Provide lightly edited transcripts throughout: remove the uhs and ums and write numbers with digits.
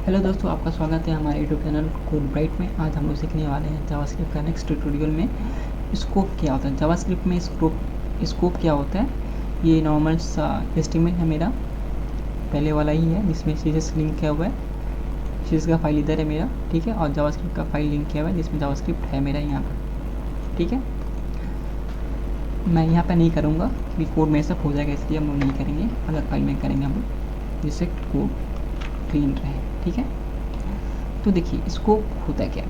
Hello दोस्तों, आपका स्वागत है हमारे यूट्यूब चैनल कोड ब्राइट में। आज हम लोग सीखने वाले हैं जावास्क्रिप्ट का नेक्स्ट ट्यूटोरियल में स्कोप क्या होता है। जावास्क्रिप्ट में स्कोप क्या होता है। ये नॉर्मल सा एस्टीमेट है मेरा, पहले वाला ही है जिसमें सीएसएस लिंक किया हुआ है। सीएसएस का फाइल इधर है मेरा, ठीक है, और जावास्क्रिप्ट का फाइल लिंक किया हुआ है जिसमें जावास्क्रिप्ट है मेरा यहाँ पर, ठीक है। मैं यहाँ पर नहीं करूँगा क्योंकि कोड मेसअप हो जाएगा, इसलिए हम लोग नहीं करेंगे। अलग फाइल में करेंगे हम लोग जिससे कोड क्लीन रहे, ठीक है। तो देखिए स्कोप होता है क्या।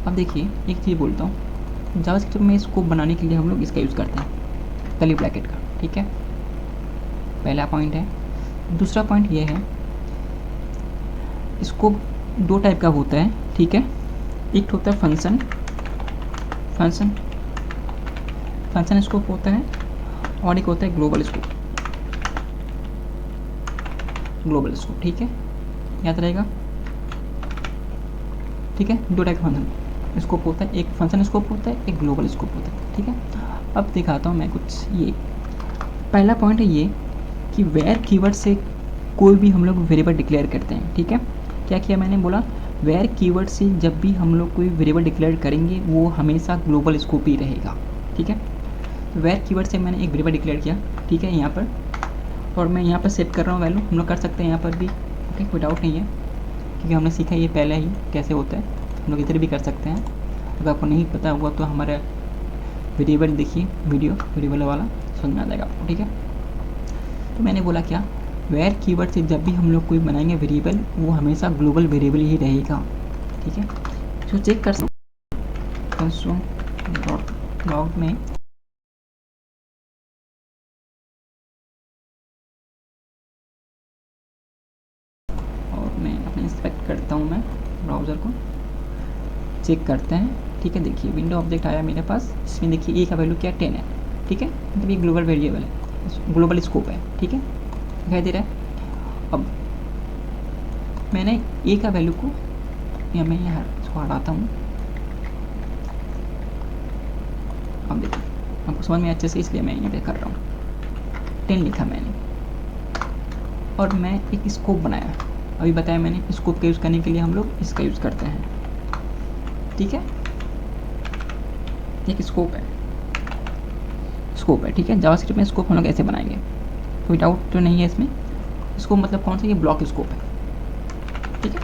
अब देखिए एक चीज़ बोलता हूँ, जावास्क्रिप्ट में स्कोप बनाने के लिए हम लोग इसका यूज़ करते हैं, कर्ली ब्रैकेट का, ठीक है। पहला पॉइंट है। दूसरा पॉइंट ये है, स्कोप दो टाइप का होता है, ठीक है। एक होता है फंक्शन स्कोप होता है, और एक होता है ग्लोबल स्कोप, ठीक है, याद रहेगा, ठीक है। दो टाइप का फंक्शन स्कोप होता है, एक फंक्शन स्कोप होता है, एक ग्लोबल स्कोप होता है, ठीक है। अब दिखाता हूँ मैं कुछ। ये पहला पॉइंट है ये कि वेयर कीवर्ड से कोई भी हम लोग वेरिएबल डिक्लेयर करते हैं, ठीक है। क्या किया मैंने, बोला वेयर कीवर्ड से जब भी हम लोग कोई वेरिएबल डिक्लेयर करेंगे वो हमेशा ग्लोबल स्कोप ही रहेगा, ठीक है। वेयर कीवर्ड से मैंने एक वेरिएबल डिक्लेयर किया, ठीक है, यहाँ पर, और मैं यहाँ पर सेट कर रहा हूँ वैल्यू। हम लोग कर सकते हैं यहाँ पर भी, ओके, कोई डाउट नहीं है क्योंकि हमने सीखा ये पहले ही कैसे होता है। हम लोग इधर भी कर सकते हैं। अगर आपको नहीं पता हुआ तो हमारा वेरिएबल देखिए, वेरिएबल वाला, समझ में आ जाएगा आपको, ठीक है। तो मैंने बोला क्या, वेयर कीवर्ड से जब भी हम लोग कोई बनाएंगे वेरिएबल वो हमेशा ग्लोबल वेरिएबल ही रहेगा, ठीक है। तो चेक कर सकते कंसोल डॉट लॉग में इंस्पेक्ट करता हूँ मैं ब्राउज़र को, चेक करते हैं, ठीक है। देखिए विंडो ऑब्जेक्ट आया मेरे पास, इसमें देखिए ए का वैल्यू क्या 10 है, ठीक है, मतलब ये ग्लोबल वेरिएबल है, ग्लोबल स्कोप है, ठीक है, दिखाई दे रहा है। अब मैंने ए का वैल्यू को या मैं यहाँ इसको हटाता हूँ। अब देखिए आपको समझ में अच्छे से, इसलिए मैं यहाँ पे कर रहा हूँ। 10 लिखा मैंने और मैं एक स्कोप बनाया। अभी बताया मैंने स्कोप का यूज़ करने के लिए हम लोग इसका यूज़ करते हैं, ठीक है। एक स्कोप है, ठीक है। जावास्क्रिप्ट में स्कोप हम लोग ऐसे बनाएंगे, कोई डाउट तो नहीं है इसमें। स्कोप मतलब कौन सा, ये ब्लॉक स्कोप है, ठीक है।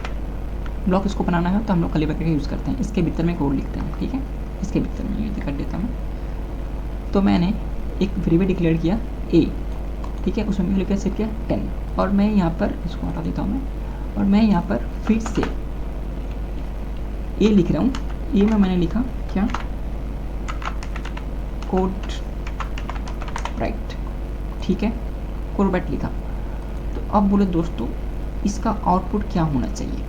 ब्लॉक स्कोप बनाना है तो हम लोग कर्ली ब्रैकेट का यूज़ करते हैं, इसके भीतर में कोड लिखते हैं, ठीक है। इसके भीतर में ये कर देता हूँ। तो मैंने एक वेरिएबल डिक्लेयर किया ए, ठीक है, उसमें लिखा सेट किया 10, और मैं यहाँ पर इसको हटा देता हूँ मैं, और मैं यहाँ पर फिर से ए लिख रहा हूँ। ए में मैंने लिखा क्या, कोड राइट, ठीक है, कोड राइट लिखा। तो अब बोले दोस्तों इसका आउटपुट क्या होना चाहिए।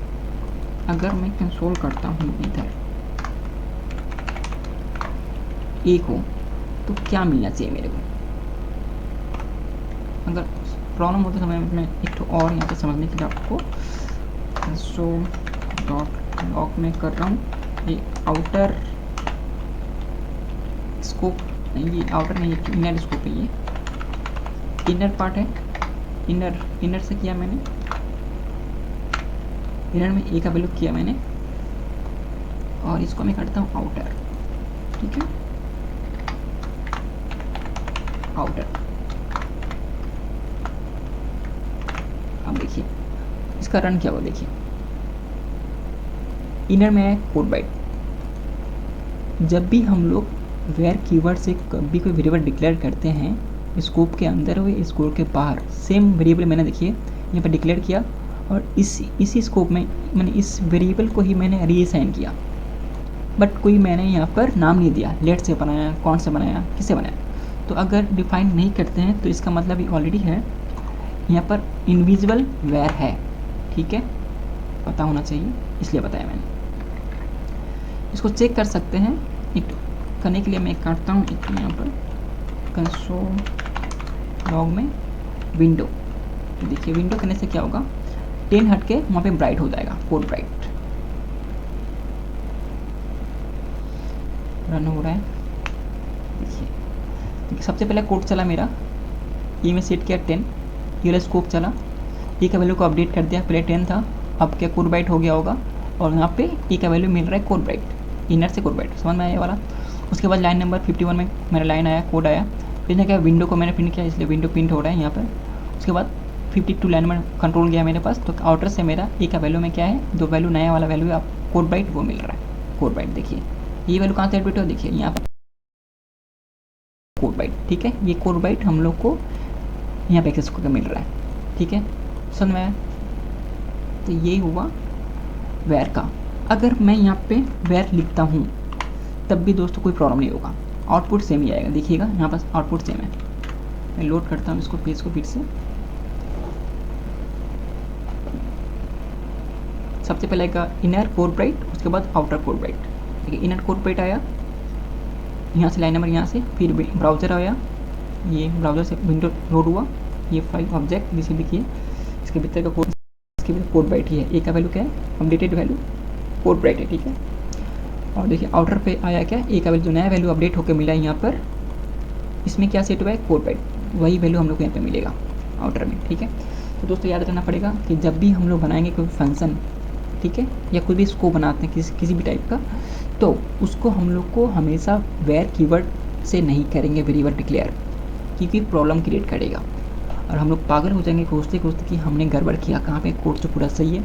अगर मैं कंसोल करता हूँ इधर ए को, तो क्या मिलना चाहिए मेरे को। अगर प्रॉब्लम होता समय मैं एक तो और यहाँ पे समझने के लिए आपको कंसोल डॉट लॉग में कर रहा हूँ। ये आउटर स्कोप नहीं, ये आउटर नहीं, इनर स्कोप है, ये इनर पार्ट है। इनर से किया मैंने, इनर में ए का वैल्यू किया मैंने, और इसको मैं करता हूँ आउटर, ठीक है, आउटर। अब देखिए इसका रन क्या हुआ, देखिए इनर में है कोड बाइट। जब भी हम लोग वेयर कीवर्ड से कभी कोई वेरिएबल डिक्लेयर करते हैं स्कोप के अंदर हो या स्कोप के बाहर, सेम वेरिएबल मैंने देखिए यहाँ पर डिक्लेयर किया, और इसी स्कोप में मैंने इस वेरिएबल को ही मैंने रीअसाइन किया, बट कोई मैंने यहाँ पर नाम नहीं दिया, लेट से बनाया, कौन से बनाया, किसे बनाया। तो अगर डिफाइन नहीं करते हैं तो इसका मतलब ये ऑलरेडी है, यहाँ पर इनविजिबल वेयर है, ठीक है, पता होना चाहिए, इसलिए बताया मैंने। इसको चेक कर सकते हैं, एक करने के लिए मैं काटता हूँ एक यहाँ पर कंसोल लॉग में विंडो। देखिए विंडो करने से क्या होगा, 10 हट के वहाँ पे ब्राइट हो जाएगा, कोड ब्राइट रन हो रहा है। देखिए सबसे पहले कोड चला मेरा, ये मैं सेट किया 10, ये वाला स्कोप चला, ए का वैल्यू को अपडेट कर दिया, पहले 10 था अब क्या कोर बाइट हो गया होगा, और यहाँ पे ए का वैल्यू मिल रहा है कोर बाइट, इनर से कोर बाइट, समझ में आया वाला। उसके बाद लाइन नंबर 51 में मेरा लाइन आया, कोड आया, फिर क्या विंडो को मैंने प्रिंट किया, इसलिए विंडो प्रिंट हो रहा है यहाँ पर। उसके बाद 52 लाइन में कंट्रोल गया मेरे पास, तो आउटर से मेरा ए का वैल्यू में क्या है, जो वैल्यू नया वाला वैल्यू है आप कोड बाइट वो मिल रहा है, कोड बाइट देखिए ये वैल्यू कहाँ से एडमिट हो, देखिए यहाँ पर कोड बाइट, ठीक है, ये कोड बाइट हम लोग को यहाँ पे एक्सेस करके मिल रहा है, ठीक है, समझ में आया। तो ये हुआ वेयर का। अगर मैं यहाँ पे वेयर लिखता हूँ तब भी दोस्तों कोई प्रॉब्लम नहीं होगा, आउटपुट सेम ही आएगा, देखिएगा यहाँ पर आउटपुट सेम है। मैं लोड करता हूँ इसको पेज को फिर से। सबसे पहले आएगा इनर कोर ब्राइट, उसके बाद आउटर कोर ब्राइट, ठीक है, इनर कोर ब्राइट आया, यहाँ से लाइन नंबर, यहाँ से फिर ब्राउज़र आया, ये ब्राउज़र से विंडो लोड हुआ, ये फाइल ऑब्जेक्ट जिसे लिखिए, इसके भीतर का कोड, इसके भीतर कोड ब्राइट ही है, ए का वैल्यू क्या है, अपडेटेड वैल्यू कोड ब्राइट है, ठीक है। और देखिए आउटर पे आया क्या, ए का वैल्यू जो नया वैल्यू अपडेट होकर मिला है यहाँ पर, इसमें क्या सेट हुआ है, कोड बाइट, वही वैल्यू हम लोग को यहाँ पे मिलेगा आउटर में, ठीक है। तो दोस्तों याद रखना पड़ेगा कि जब भी हम लोग बनाएंगे कोई फंक्शन, ठीक है, या कोई भी स्कोप बनाते हैं किसी भी टाइप का, तो उसको हम लोग को हमेशा वेयर कीवर्ड से नहीं करेंगे वेरिएबल डिक्लेयर, क्योंकि प्रॉब्लम क्रिएट करेगा और हम लोग पागल हो जाएंगे खोजते खोजते कि हमने गड़बड़ किया, कहाँ पे कोड तो पूरा सही है,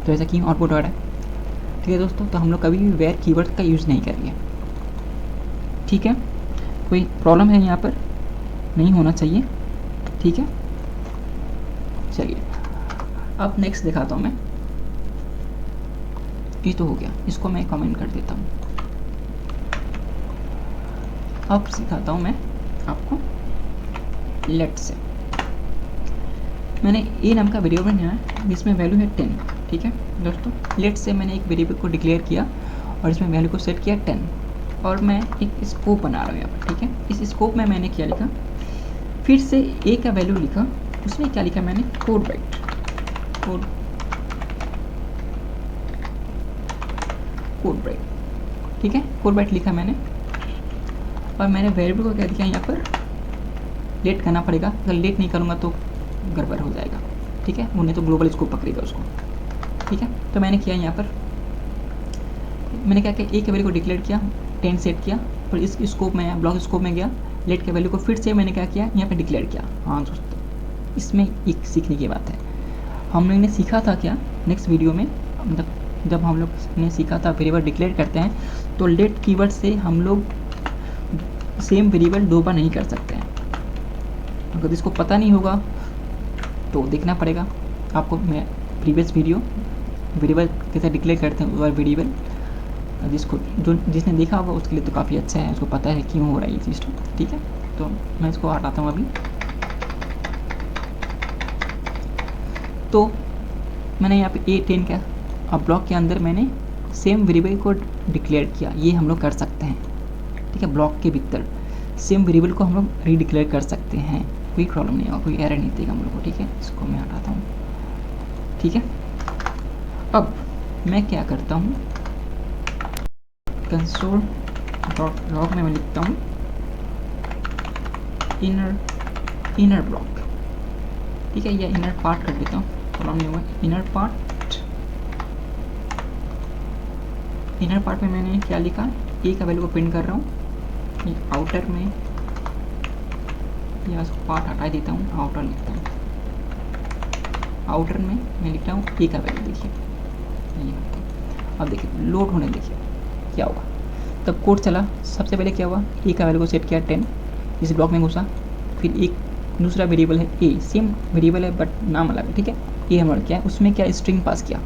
तो ऐसा क्यों आउटपुट आ रहा है, ठीक है दोस्तों। तो हम लोग कभी भी वेयर कीवर्ड का यूज़ नहीं करेंगे, ठीक है। कोई प्रॉब्लम है यहाँ पर, नहीं होना चाहिए, ठीक है। चलिए अब नेक्स्ट दिखाता हूँ मैं, ये तो हो गया, इसको मैं कमेंट कर देता हूँ। अब सिखाता हूँ मैं आपको लेट से। मैंने ए नाम का वेरिएबल बनाया है जिसमें वैल्यू है 10, ठीक है दोस्तों। लेट से मैंने एक वेरिएबल को डिक्लेयर किया और इसमें वैल्यू को सेट किया 10, और मैं एक स्कोप बना रहा हूँ यहाँ पर, ठीक है। इस स्कोप में मैंने क्या लिखा, फिर से ए का वैल्यू लिखा, उसमें क्या लिखा मैंने, कोड बाइट, कोड बाइट, ठीक है, कोड बाइट लिखा मैंने। और मैंने वेरिएबल को क्या दिया यहाँ पर, लेट करना पड़ेगा, अगर लेट नहीं करूँगा तो गड़बड़ हो जाएगा, ठीक है, उन्हें तो ग्लोबल स्कोप पकड़ेगा उसको, ठीक है। तो मैंने किया यहाँ पर, मैंने क्या किया, ए के वैल्यू को डिक्लेयर किया, 10 सेट किया, और इस स्कोप में ब्लॉक स्कोप में गया, लेट के वैल्यू को फिर से मैंने क्या किया, यहाँ पे डिक्लेयर किया। हाँ दोस्तों, इसमें एक सीखने की बात है, हम लोग ने सीखा था क्या नेक्स्ट वीडियो में, मतलब जब हम लोग ने सीखा था वेरिएबल डिक्लेयर करते हैं तो लेट कीवर्ड से हम लोग सेम वेरिएबल दो बार नहीं कर सकते हैं। अगर इसको पता नहीं होगा तो देखना पड़ेगा आपको, मैं प्रीवियस वीडियो वेरिएबल कैसे डिक्लेयर करते हैं और वेरिएबल, जिसने देखा होगा उसके लिए तो काफ़ी अच्छा है, उसको पता है क्यों हो रहा है ये सिस्टम, ठीक है। तो मैं इसको हटाता हूँ अभी। तो मैंने यहाँ पे A10 का अब ब्लॉक के अंदर मैंने सेम वेरिएबल को डिक्लेयर किया, ये हम लोग कर सकते हैं, ठीक है। ब्लॉक के भीतर सेम वेरिएबल को हम लोग रीडिक्लेयर कर सकते हैं, कोई प्रॉब्लम नहीं होगा, कोई एरर नहीं देगा हम लोग को, ठीक है। इसको मैं हटाता हूँ, ठीक है। अब मैं क्या करता हूँ, कंसोल डॉट लॉग में मैं लिखता हूँ इनर ब्लॉक, ठीक है, या इनर पार्ट कर देता हूँ, प्रॉब्लम नहीं होगा। इनर पार्ट में मैंने क्या लिखा, ए का वैल्यू को प्रिंट कर रहा हूँ, आउटर में या उसको पार्ट हटा देता हूँ, आउटर लिखता हूँ, आउटर में मैं लिखता हूँ ए का वैल्यू, देखिए ये। अब देखिए लोड होने, देखिए क्या हुआ, तब कोड चला, सबसे पहले क्या हुआ, ए का वैल्यू को सेट किया 10, इस ब्लॉक में घुसा, फिर एक दूसरा वेरिएबल है ए, सेम वेरिएबल है बट नाम अलग है, ठीक है। ए हमारा क्या है, उसमें क्या स्ट्रिंग पास किया,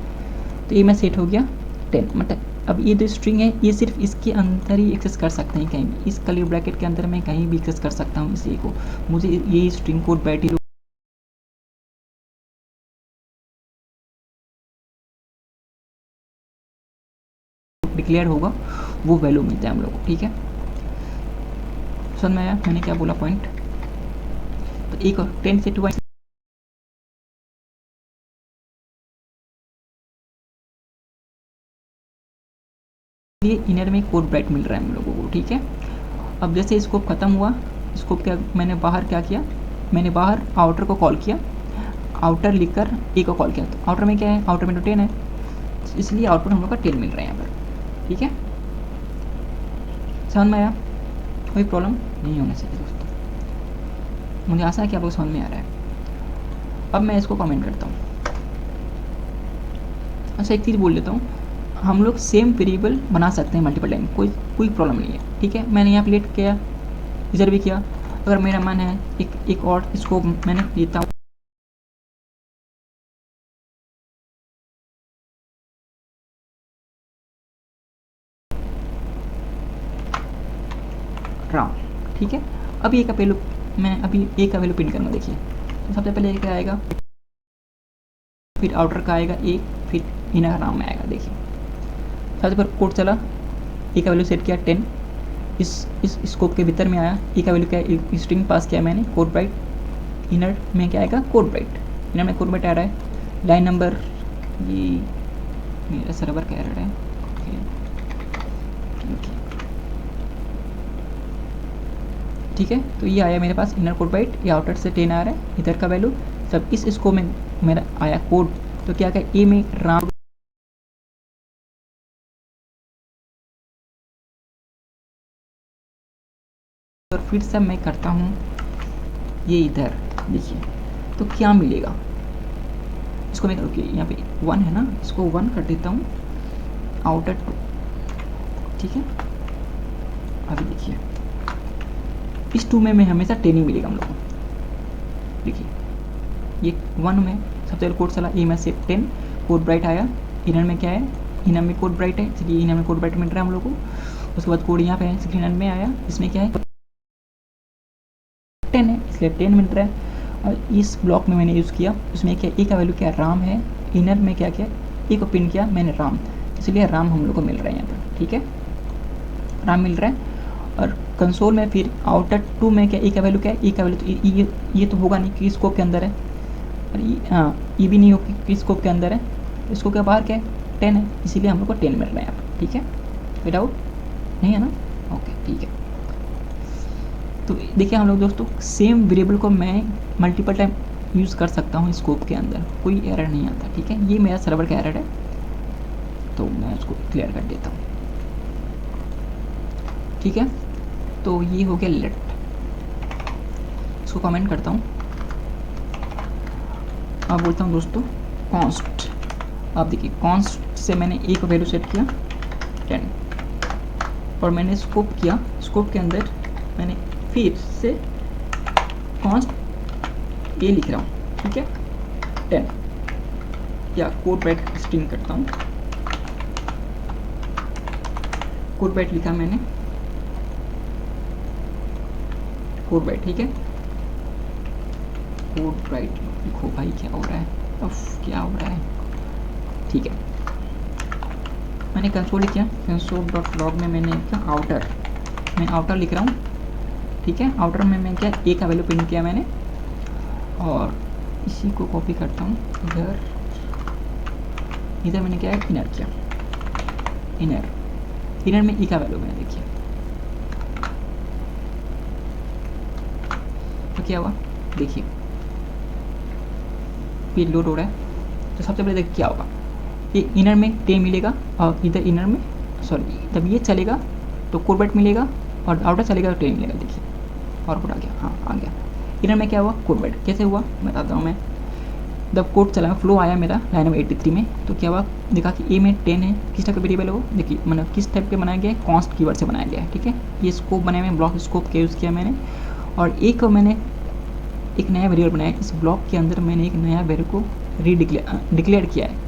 तो ए में सेट हो गया 10, मतलब अब ये जो स्ट्रिंग है ये सिर्फ इसके अंदर ही एक्सेस कर सकते हैं, कहीं भी इस कर्ली ब्रैकेट के अंदर मैं कहीं भी एक्सेस कर सकता हूँ इस ए को, मुझे ये स्ट्रिंग कोड बैठी डिक्लेयर होगा वो वैल्यू मिलता है हम लोग को, ठीक है। समझ में आया मैंने क्या बोला पॉइंट। तो एक 10 से 2 ये इनर में कोड ब्राइट मिल रहा है हम लोगों को, ठीक है। अब जैसे स्कोप खत्म हुआ, स्कोप क्या मैंने बाहर क्या किया, मैंने बाहर आउटर को कॉल किया, आउटर लिखकर ए को कॉल किया, तो आउटर में क्या है, आउटर में तो 10 है, इसलिए आउटपुट हम लोग का 10 मिल रहा है यहाँ पर। ठीक है, समझ में आया? कोई प्रॉब्लम नहीं होना चाहिए दोस्तों, मुझे आशा है कि आपको समझ में आ रहा है। अब मैं इसको कमेंट करता हूँ। अच्छा, एक चीज़ बोल लेता हूँ, हम लोग सेम वेरिएबल बना सकते हैं मल्टीपल टाइम, कोई प्रॉब्लम नहीं है। ठीक है, मैंने यहाँ प्लेट किया, इधर भी किया, अगर मेरा मन है एक और इसको मैंने लेता हूँ, राम। ठीक है, अभी एक का वैल्यू मैं अभी एक का वैल्यू प्रिंट करूँगा। देखिए, तो सबसे पहले क्या आएगा, फिर आउटर का आएगा एक, फिर इनर राम में आएगा। देखिए, सबसे पहले कोड चला, ए का वैल्यू सेट किया 10, इस स्कोप के भीतर में आया, ए का वैल्यू क्या है, स्ट्रिंग पास किया मैंने, कोड ब्राइट, इनर में क्या आएगा, कोड ब्राइट, इनर में कोड ब्राइट आ रहा है। लाइन नंबर, ये मेरा सर्वर का एरर है, ठीक है। तो ये आया मेरे पास इनर कोड ब्राइट, ये आउटर से 10 आ रहा है, इधर का वैल्यू सब इस स्कोप में मेरा आया कोड, तो क्या क्या ए में राम, और फिर से मैं करता हूँ ये इधर। देखिए, तो क्या मिलेगा, इसको मैं ओके यहाँ पे 1 है ना, इसको 1 कर देता हूँ, आउटर 2। ठीक है, अभी देखिए इस 2 में हमेशा 10 ही मिलेगा हम लोग को। देखिए, ये 1 में सबसे पहले कोड चला, ए में से 10, कोड ब्राइट आया, इनर में क्या है, इनर में कोड ब्राइट है, इसलिए इनर में कोड ब्राइट मिल रहा है हम लोग को। उसके बाद कोड यहाँ पे है, इनर में आया, इसमें क्या है 10 है, इसलिए 10 मिल रहा है। और इस ब्लॉक में मैंने यूज़ किया, उसमें क्या ए का वैल्यू क्या राम है, इनर में क्या किया, ए को पिन किया मैंने राम, इसलिए राम हम लोग को मिल रहा है यहाँ पर। ठीक है, राम मिल रहा है। और कंसोल में फिर आउटर 2 में क्या ए का वैल्यू क्या है, ए का वैल्यू तो ये तो होगा नहीं कि स्कोप के अंदर है, और ये भी नहीं होगी कि स्कोप के अंदर है, इसको क्या बाहर क्या है 10 है, इसीलिए हम लोग को 10 मिल रहा है यहाँ पर। ठीक है, विदाउट नहीं है ना, ओके ठीक है। तो देखिए हम लोग दोस्तों, सेम वेरिएबल को मैं मल्टीपल टाइम यूज़ कर सकता हूँ स्कोप के अंदर, कोई एरर नहीं आता। ठीक है, ये मेरा सर्वर का एरर है, तो मैं उसको क्लियर कर देता हूँ। ठीक है, तो ये हो गया लेट, इसको कमेंट करता हूँ। अब बोलता हूँ दोस्तों कॉन्स्ट, आप देखिए कॉन्स्ट से मैंने एक वैल्यू सेट किया 10, और मैंने स्कोप किया, स्कोप के अंदर मैंने फिर से कॉन्स्ट ए लिख रहा हूँ। ठीक है, 10 या कोड ब्राइट स्ट्रिंग करता हूँ, कोड ब्राइट लिखा मैंने, कोड ब्राइट। ठीक है, कोड ब्राइट लिखो भाई, क्या हो रहा है, क्या हो रहा है। ठीक है, मैंने कंसोल लिखा, कंसोल डॉट लॉग में मैंने लिखा आउटर, मैं आउटर लिख रहा हूँ। ठीक है, आउटर में मैं क्या ए का वैल्यू प्रिंट किया मैंने, और इसी को कॉपी करता हूँ इधर, इधर मैंने क्या है इनर किया, इनर में ई का वैल्यू मैंने देखिए, तो क्या हुआ देखिए, पेज लोड हो रहा है। तो सबसे पहले देखिए क्या होगा, ये इनर में 10 मिलेगा, और इधर इनर में सॉरी जब ये चलेगा तो कोड ब्राइट मिलेगा, और आउटर चलेगा तो 10 मिलेगा। देखिए और कोड आ गया, हाँ आ गया। इनर में क्या हुआ, कोड ब्राइट कैसे हुआ मैं बताता हूँ। मैं जब कोड चला, फ्लो आया मेरा लाइन नंबर 83 में, तो क्या हुआ देखा कि ए में 10 है, किस टाइप का वेरिएबल है वो, देखिए मतलब किस टाइप के बनाया गया है, कॉन्स्ट कीवर्ड से बनाया गया है। ठीक है, ये स्कोप बनाया मैंने, ब्लॉक स्कोप का यूज़ किया मैंने, और मैंने एक नया वेरिएबल बनाया, इस ब्लॉक के अंदर मैंने एक नया वेरिएबल को डिक्लेयर किया है।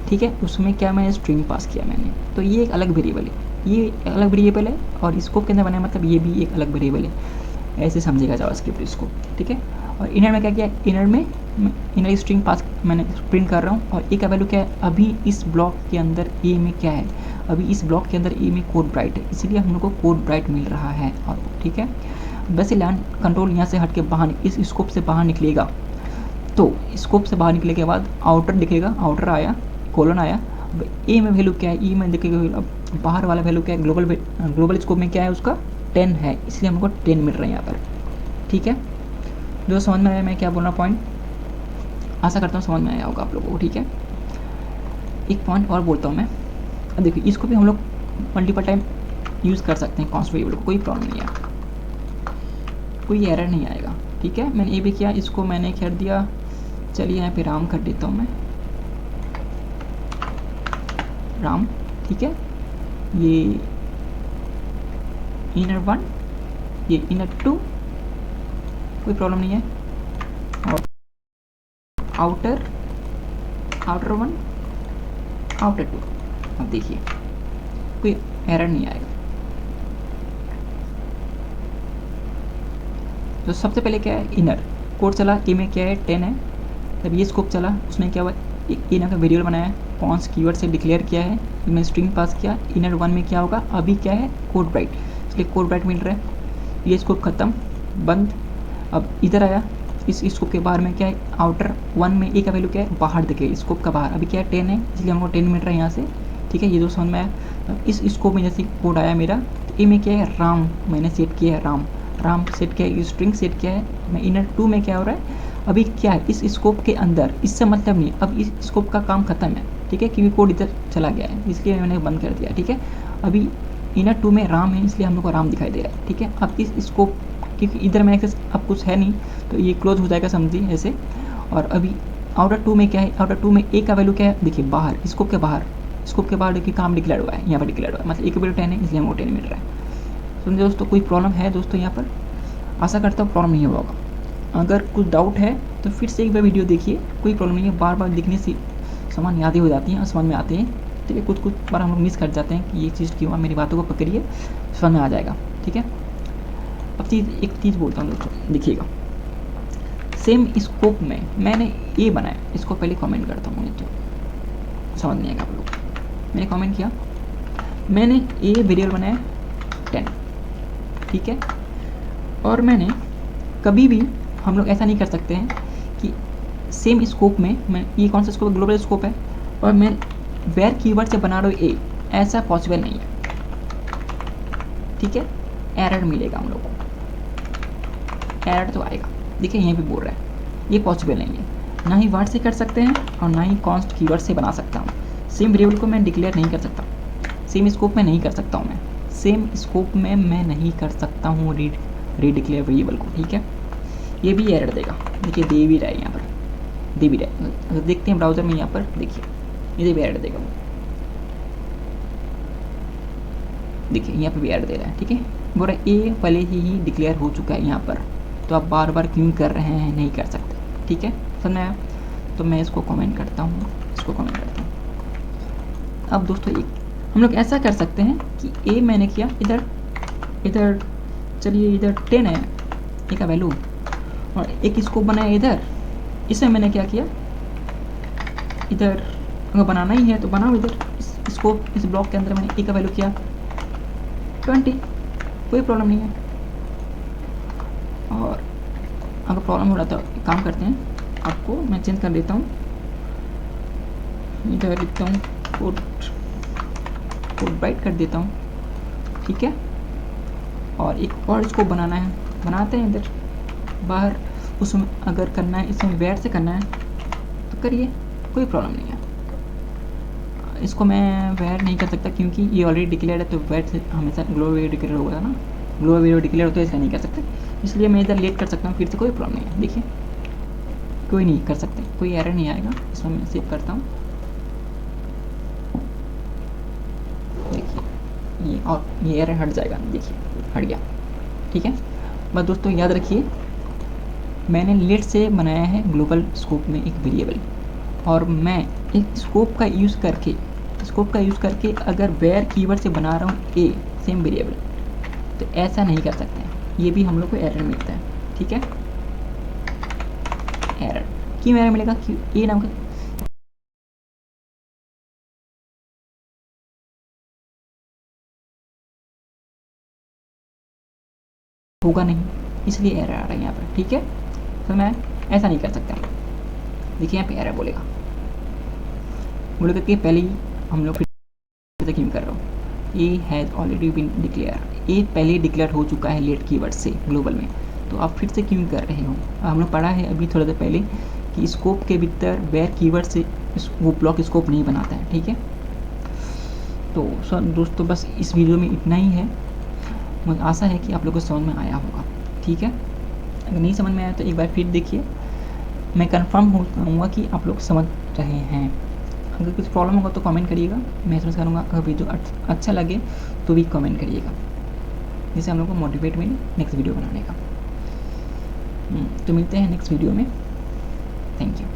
ठीक है, उसमें क्या मैंने स्ट्रिंग पास किया मैंने, तो ये एक अलग वेरिएबल है, ये अलग वेरिएबल है, और स्कोप के अंदर बनाया मतलब ये भी एक अलग वेरिएबल है, ऐसे समझेगा जावास्क्रिप्ट इसको। ठीक है, और इनर में क्या किया, इनर में इनर स्ट्रिंग पास मैंने प्रिंट कर रहा हूँ, और ए का वैल्यू क्या है, अभी इस ब्लॉक के अंदर ए में क्या है, अभी इस ब्लॉक के अंदर ए में कोड ब्राइट है, इसीलिए हम लोग को कोड ब्राइट मिल रहा है। और ठीक है, वैसे लाइन कंट्रोल यहाँ से हट के बाहर इस स्कोप से बाहर निकलेगा, तो स्कोप से बाहर निकलने के बाद आउटर दिखेगा, आउटर आया, कोलन आया, ए में वैल्यू क्या है, ई में दिखेगा, अब बाहर वाला वैल्यू क्या है, ग्लोबल स्कोप में क्या है उसका 10 है, इसलिए हमको 10 मिल रहा है यहाँ पर। ठीक है, जो समझ में आया मैं क्या बोल रहा पॉइंट। आशा करता हूँ समझ में आया होगा आप लोगों को, ठीक है। एक पॉइंट और बोलता हूँ मैं, अब देखिए इसको भी हम लोग मल्टीपल टाइम यूज़ कर सकते हैं कॉन्स्ट वेरिएबल को, कोई प्रॉब्लम नहीं है, कोई एरर नहीं आएगा, ठीक है। मैंने ये भी किया, इसको मैंने कर दिया, चलिए यहाँ पे राम कर देता हूँ मैं, राम, ठीक है। ये इनर 1, ये इनर 2, कोई प्रॉब्लम नहीं है, और आउटर 1, आउटर 2। अब देखिए कोई एरर नहीं आएगा। तो सबसे पहले क्या है, इनर कोड चला, ए में क्या है 10 है, जब ये स्कोप चला उसने क्या हुआ, ए नाम का वेरिएबल बनाया, कॉन्स कीवर्ड से डिक्लेयर किया है, मैंने स्ट्रिंग पास किया, इनर 1 में क्या होगा, अभी क्या है कोड ब्राइट, इसलिए कोड ब्राइट मिल रहा है, ये स्कोप खत्म, बंद। अब इधर आया, इस स्कोप के बाहर में क्या है, आउटर 1 में ए का वैल्यू क्या है, बाहर देखिए स्कोप का बाहर, अभी क्या है 10 है, इसलिए हमको 10 मिल रहा है यहाँ से, ठीक है। ये दो समझ में आया। इस स्कोप में जैसे कोड आया मेरा, तो ए में क्या है, राम मैंने सेट किया है, राम सेट किया है, स्ट्रिंग सेट किया है, मैं इनर 2 में क्या हो रहा है, अभी क्या है इस स्कोप के अंदर, इससे मतलब नहीं, अब इस स्कोप का काम खत्म है, ठीक है, क्योंकि कोड इधर चला गया है, इसलिए मैंने बंद कर दिया, ठीक है। अभी इनर 2 में राम है, इसलिए हम लोग को राम दिखाई दे रहा है, ठीक है। अब इस स्कोप, क्योंकि इधर में एक्सेस अब कुछ है नहीं, तो ये क्लोज हो जाएगा समझिए ऐसे। और अभी आउटर 2 में क्या है, आउटर 2 में ए का वैल्यू क्या है, देखिए बाहर, स्कोप के बाहर देखिए काम डिक्लेयर हुआ है, यहाँ पर डिक्लेयर हुआ है, मतलब ए का वैल्यू 10 है, इसलिए हमको 10 मिल रहा है। समझे दोस्तों, कोई प्रॉब्लम है दोस्तों यहाँ पर, आशा करता हूँ प्रॉब्लम नहीं होगा। अगर कुछ डाउट है तो फिर से एक बार वीडियो देखिए, कोई प्रॉब्लम नहीं है, बार बार देखने से सामान यादें हो जाती हैं, समझ में आते हैं, ठीक है। कुछ बार हम लोग मिस कर जाते हैं कि ये चीज़ क्यों है, मेरी बातों को पकड़िए, समझ में आ जाएगा, ठीक है। अब एक चीज़ बोलता हूँ दोस्तों, देखिएगा, सेम स्कोप में मैंने ए बनाया, इसको पहले कमेंट करता हूँ, तो समझ नहीं आएगा आप लोग। मैंने कमेंट किया, मैंने ए वेरिएबल बनाया 10, ठीक है। और मैंने कभी भी, हम लोग ऐसा नहीं कर सकते हैं कि सेम स्कोप में, मैं ये कौन सा स्कोप, ग्लोबल स्कोप है, और मैं वेयर कीवर्ड से बना रहा हूँ ए, ऐसा पॉसिबल नहीं है, ठीक है। एरर मिलेगा हम लोग को, एरर तो आएगा, देखिए यहीं पे बोल रहा है, ये पॉसिबल नहीं है, ना ही वर्ड से कर सकते हैं और ना ही कॉन्स्ट कीवर्ड से बना सकता हूँ। सेम वेरिएबल को मैं डिक्लेयर नहीं कर सकता, सेम स्कोप में नहीं कर सकता हूँ, मैं सेम स्कोप में मैं नहीं कर सकता हूँ रीडिक्लेयर वेरिएबल को, ठीक है। ये भी एरर देगा, देखिए दे भी रहा है यहाँ पर, दे भी रहा है, अगर देखते हैं ब्राउज़र में, यहाँ पर देखिए ये भी एरर देगा वो, देखिए यहाँ पे भी एरर दे रहा है, ठीक है। बोल रहा है ए पहले ही डिक्लेयर हो चुका है यहाँ पर, तो आप बार बार क्यों कर रहे हैं, नहीं कर सकते, ठीक है, समझ में आया। तो मैं इसको कमेंट करता हूँ, इसको कमेंट करता हूँ। अब दोस्तों एक हम लोग ऐसा कर सकते हैं कि ए मैंने किया इधर चलिए इधर 10 है ए का वैल्यू, और एक स्कोप बनाया इधर, इसमें मैंने क्या किया, इधर अगर बनाना ही है तो बनाओ, इधर इस स्कोप, इस ब्लॉक के अंदर मैंने ए का वैल्यू किया 20, कोई प्रॉब्लम नहीं है। और अगर प्रॉब्लम हो रहा तो एक काम करते हैं, आपको मैं चेंज कर देता हूँ, इधर लिखता हूँ कोड ब्राइट कर देता हूँ, ठीक है। और एक और इसको बनाना है, बनाते हैं इधर बाहर, उसमें अगर करना है, इसमें वेयर से करना है तो करिए, कोई प्रॉब्लम नहीं है। इसको मैं वेयर नहीं कर सकता क्योंकि ये ऑलरेडी डिक्लेयर है, तो वेयर से हमेशा ग्लोबल वेरिएबल डिक्लेयर होगा ना, ग्लोबल वेरिएबल डिक्लेयर होता है, इसका नहीं कर सकते, इसलिए मैं इधर लेट कर सकता हूँ, फिर से कोई प्रॉब्लम नहीं है। देखिए कोई नहीं कर सकते, कोई एरर नहीं आएगा, इसमें मैं सेव करता हूँ, देखिए ये, और ये एरर हट जाएगा, देखिए हट गया, ठीक है। बस दोस्तों याद रखिए, मैंने लेट से बनाया है ग्लोबल स्कोप में एक वेरिएबल, और मैं एक स्कोप का यूज़ करके अगर वेयर कीवर्ड से बना रहा हूँ ए सेम वेरिएबल, तो ऐसा नहीं कर सकते हैं, ये भी हम लोग को एरर मिलता है, ठीक है। एरर क्यों एरर मिलेगा, क्यों ए नाम का होगा नहीं, इसलिए एरर आ रहा है यहाँ पर, ठीक है। तो मैं ऐसा नहीं कर सकता, देखिए यहाँ पे एरर बोलेगा कि पहले ही हम लोग फिर से क्यों कर रहा हूँ, A has already been declare, A पहले डिक्लेयर हो चुका है लेट कीवर्ड से ग्लोबल में, तो आप फिर से क्यों कर रहे हो। हम लोग पढ़ा है अभी थोड़ा देर पहले कि स्कोप के भीतर वेयर कीवर्ड से वो ब्लॉक स्कोप नहीं बनाता है, ठीक है। तो सर दोस्तों बस इस वीडियो में इतना ही है। मुझे आशा है कि आप लोगों को समझ में आया होगा, ठीक है। अगर नहीं समझ में आया तो एक बार फिर देखिए, मैं कंफर्म होऊंगा कि आप लोग समझ रहे हैं। अगर कुछ प्रॉब्लम होगा तो कमेंट करिएगा, मैं समझ करूँगा। अगर वीडियो अच्छा लगे तो भी कमेंट करिएगा, जिससे हम लोग को मोटिवेट मिले नेक्स्ट वीडियो बनाने का। तो मिलते हैं नेक्स्ट वीडियो में। Thank you.